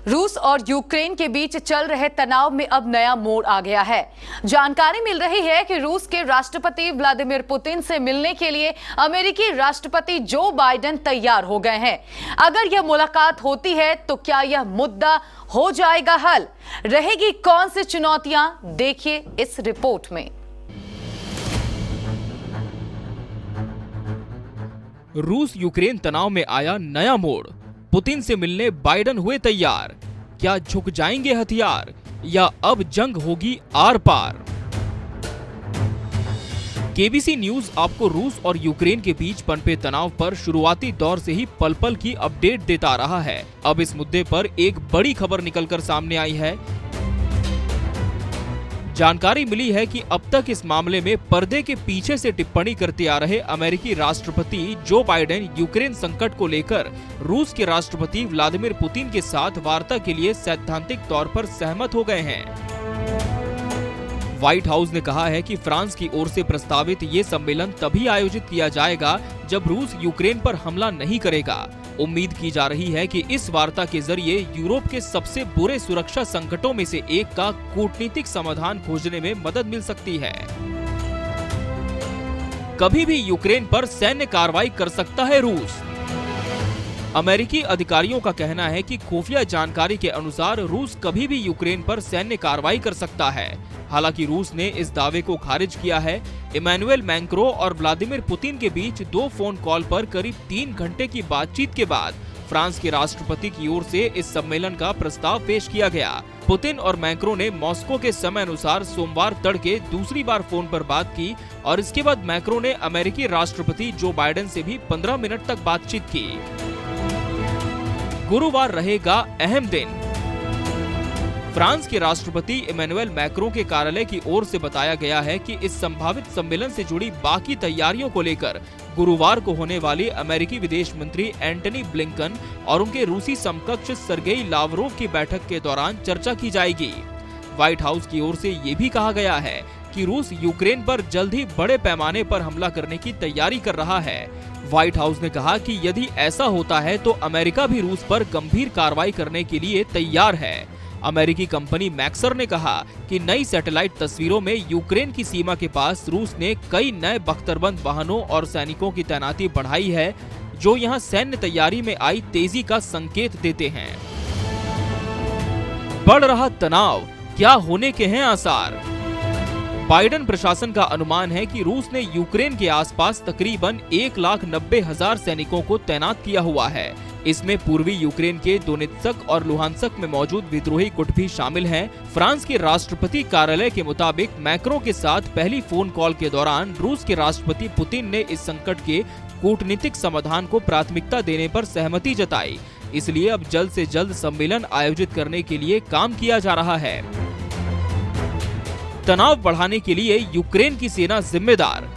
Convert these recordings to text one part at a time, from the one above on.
रूस और यूक्रेन के बीच चल रहे तनाव में अब नया मोड़ आ गया है। जानकारी मिल रही है कि रूस के राष्ट्रपति व्लादिमीर पुतिन से मिलने के लिए अमेरिकी राष्ट्रपति जो बाइडेन तैयार हो गए हैं। अगर यह मुलाकात होती है तो क्या यह मुद्दा हो जाएगा हल? रहेगी कौन सी चुनौतियां, देखिए इस रिपोर्ट में। रूस यूक्रेन तनाव में आया नया मोड़। पुतिन से मिलने बाइडेन हुए तैयार। क्या झुक जाएंगे हथियार या अब जंग होगी आर पार? केबीसी न्यूज आपको रूस और यूक्रेन के बीच पनपे तनाव पर शुरुआती दौर से ही पल पल की अपडेट देता रहा है। अब इस मुद्दे पर एक बड़ी खबर निकलकर सामने आई है। जानकारी मिली है कि अब तक इस मामले में पर्दे के पीछे से टिप्पणी करते आ रहे अमेरिकी राष्ट्रपति जो बाइडेन यूक्रेन संकट को लेकर रूस के राष्ट्रपति व्लादिमीर पुतिन के साथ वार्ता के लिए सैद्धांतिक तौर पर सहमत हो गए हैं। व्हाइट हाउस ने कहा है कि फ्रांस की ओर से प्रस्तावित ये सम्मेलन तभी आयोजित किया जाएगा जब रूस यूक्रेन पर हमला नहीं करेगा। उम्मीद की जा रही है कि इस वार्ता के जरिए यूरोप के सबसे बुरे सुरक्षा संकटों में से एक का कूटनीतिक समाधान खोजने में मदद मिल सकती है। कभी भी यूक्रेन पर सैन्य कार्रवाई कर सकता है रूस। अमेरिकी अधिकारियों का कहना है कि खुफिया जानकारी के अनुसार रूस कभी भी यूक्रेन पर सैन्य कार्रवाई कर सकता है। हालांकि रूस ने इस दावे को खारिज किया है। इमैनुएल मैक्रो और व्लादिमीर पुतिन के बीच 2 फोन कॉल पर करीब 3 घंटे की बातचीत के बाद फ्रांस के राष्ट्रपति की ओर से इस सम्मेलन का प्रस्ताव पेश किया गया। पुतिन और मैक्रो ने मॉस्को के समय अनुसार सोमवार तड़के दूसरी बार फोन पर बात की और इसके बाद मैक्रो ने अमेरिकी राष्ट्रपति जो बाइडेन से भी 15 मिनट तक बातचीत की। गुरुवार रहेगा अहम दिन। फ्रांस के राष्ट्रपति इमैनुएल मैक्रो के कार्यालय की ओर से बताया गया है कि इस संभावित सम्मेलन से जुड़ी बाकी तैयारियों को लेकर गुरुवार को होने वाली अमेरिकी विदेश मंत्री एंटनी ब्लिंकन और उनके रूसी समकक्ष सर्गेई लावरोव की बैठक के दौरान चर्चा की जाएगी। व्हाइट हाउस की ओर से ये भी कहा गया है कि रूस यूक्रेन पर जल्द ही बड़े पैमाने पर हमला करने की तैयारी कर रहा है। व्हाइट हाउस ने कहा कि यदि ऐसा होता है तो अमेरिका भी रूस पर गंभीर कार्रवाई करने के लिए तैयार है। अमेरिकी कंपनी मैक्सर ने कहा कि नई सैटेलाइट तस्वीरों में यूक्रेन की सीमा के पास रूस ने कई नए बख्तरबंद वाहनों और सैनिकों की तैनाती बढ़ाई है, जो यहां सैन्य तैयारी में आई तेजी का संकेत देते हैं। बढ़ रहा तनाव, क्या होने के हैं आसार? बाइडेन प्रशासन का अनुमान है कि रूस ने यूक्रेन के आसपास तकरीबन 1,90,000 सैनिकों को तैनात किया हुआ है। इसमें पूर्वी यूक्रेन के दोनेत्स्क और लुहानस्क में मौजूद विद्रोही गुट भी शामिल हैं। फ्रांस के राष्ट्रपति कार्यालय के मुताबिक मैक्रो के साथ पहली फोन कॉल के दौरान रूस के राष्ट्रपति पुतिन ने इस संकट के कूटनीतिक समाधान को प्राथमिकता देने पर सहमति जताई। इसलिए अब जल्द से जल्द सम्मेलन आयोजित करने के लिए काम किया जा रहा है। तनाव बढ़ाने के लिए यूक्रेन की सेना जिम्मेदार।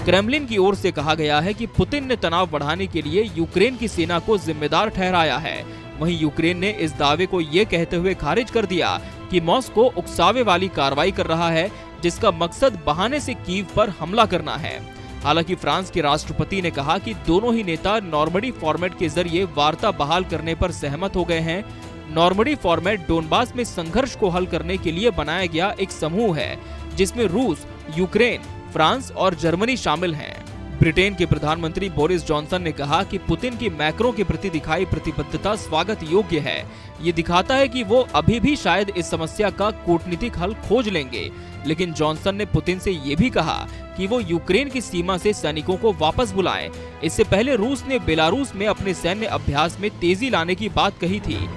क्रेमलिन की ओर से कहा गया है कि पुतिन ने तनाव बढ़ाने के लिए यूक्रेन की सेना को जिम्मेदार ठहराया है। वहीं यूक्रेन ने इस दावे को ये कहते हुए खारिज कर दिया कि मॉस्को उकसावे वाली कार्रवाई कर रहा है, जिसका मकसद बहाने से कीव पर हमला करना है। हालांकि फ्रांस के राष्ट्रपति ने कहा कि दोनों ही नेता नॉर्मंडी फॉर्मेट के जरिए वार्ता बहाल करने पर सहमत हो गए हैं। नॉर्मंडी फॉर्मेट डोनबास में संघर्ष को हल करने के लिए बनाया गया एक समूह है, जिसमें रूस, यूक्रेन, फ्रांस और जर्मनी शामिल हैं। ब्रिटेन के प्रधानमंत्री बोरिस जॉनसन ने कहा कि पुतिन की मैक्रो के प्रति दिखाई प्रतिबद्धता स्वागत योग्य है। ये दिखाता है कि वो अभी भी शायद इस समस्या का कूटनीतिक हल खोज लेंगे। लेकिन जॉनसन ने पुतिन से ये भी कहा कि वो यूक्रेन की सीमा से सैनिकों को वापस बुलाएं। इससे पहले रूस ने बेलारूस में अपने सैन्य अभ्यास में तेजी लाने की बात कही थी।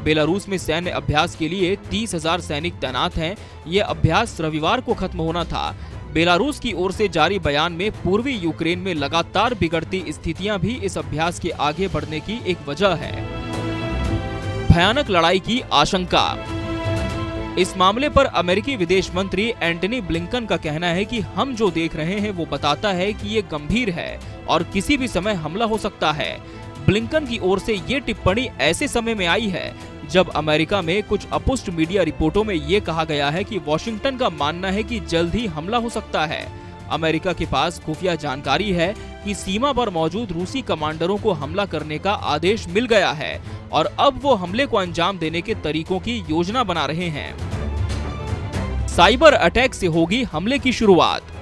बेलारूस में सैन्य अभ्यास के लिए 30,000 सैनिक तैनात हैं। ये अभ्यास रविवार को खत्म होना था। बेलारूस की ओर से जारी बयान में पूर्वी यूक्रेन में लगातार बिगड़ती स्थितियां भी इस अभ्यास के आगे बढ़ने की एक वजह है। भयानक लड़ाई की आशंका। इस मामले पर अमेरिकी विदेश मंत्री एंटनी ब्लिंकन का कहना है कि हम जो देख रहे हैं वो बताता है कि ये गंभीर है और किसी भी समय हमला हो सकता है। ब्लिंकन की ओर से ये टिप्पणी ऐसे समय में आई है जब अमेरिका में कुछ अपुष्ट मीडिया रिपोर्टों में ये कहा गया है कि वॉशिंगटन का मानना है कि जल्द ही हमला हो सकता है। अमेरिका के पास खुफिया जानकारी है कि सीमा पर मौजूद रूसी कमांडरों को हमला करने का आदेश मिल गया है और अब वो हमले को अंजाम देने के तरीकों की योजना बना रहे हैं। साइबर अटैक से होगी हमले की शुरुआत।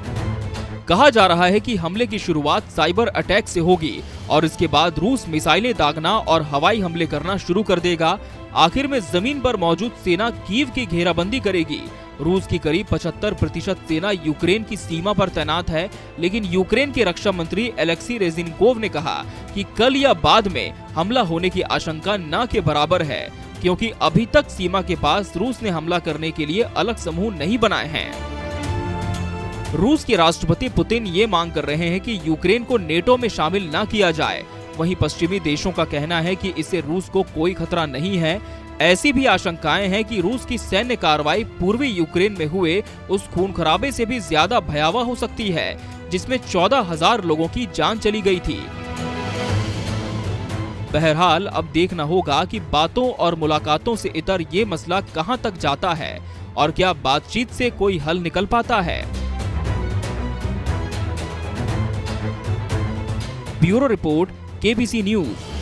कहा जा रहा है कि हमले की शुरुआत साइबर अटैक से होगी और इसके बाद रूस मिसाइलें दागना और हवाई हमले करना शुरू कर देगा। आखिर में जमीन पर मौजूद सेना कीव की घेराबंदी करेगी। रूस की करीब 75% सेना यूक्रेन की सीमा पर तैनात है, लेकिन यूक्रेन के रक्षा मंत्री एलेक्सी रेजिनकोव ने कहा कि कल या बाद में हमला होने की आशंका न के बराबर है, क्योंकि अभी तक सीमा के पास रूस ने हमला करने के लिए अलग समूह नहीं बनाए हैं। रूस के राष्ट्रपति पुतिन ये मांग कर रहे हैं कि यूक्रेन को नेटो में शामिल न किया जाए। वहीं पश्चिमी देशों का कहना है कि इससे रूस को कोई खतरा नहीं है। ऐसी भी आशंकाएं हैं कि रूस की सैन्य कार्रवाई पूर्वी यूक्रेन में हुए उस खून खराबे से भी ज्यादा भयावह हो सकती है, जिसमें 14,000 लोगों की जान चली गई थी। बहरहाल अब देखना होगा कि बातों और मुलाकातों से इतर ये मसला कहां तक जाता है और क्या बातचीत से कोई हल निकल पाता है। Bureau report, KBC news.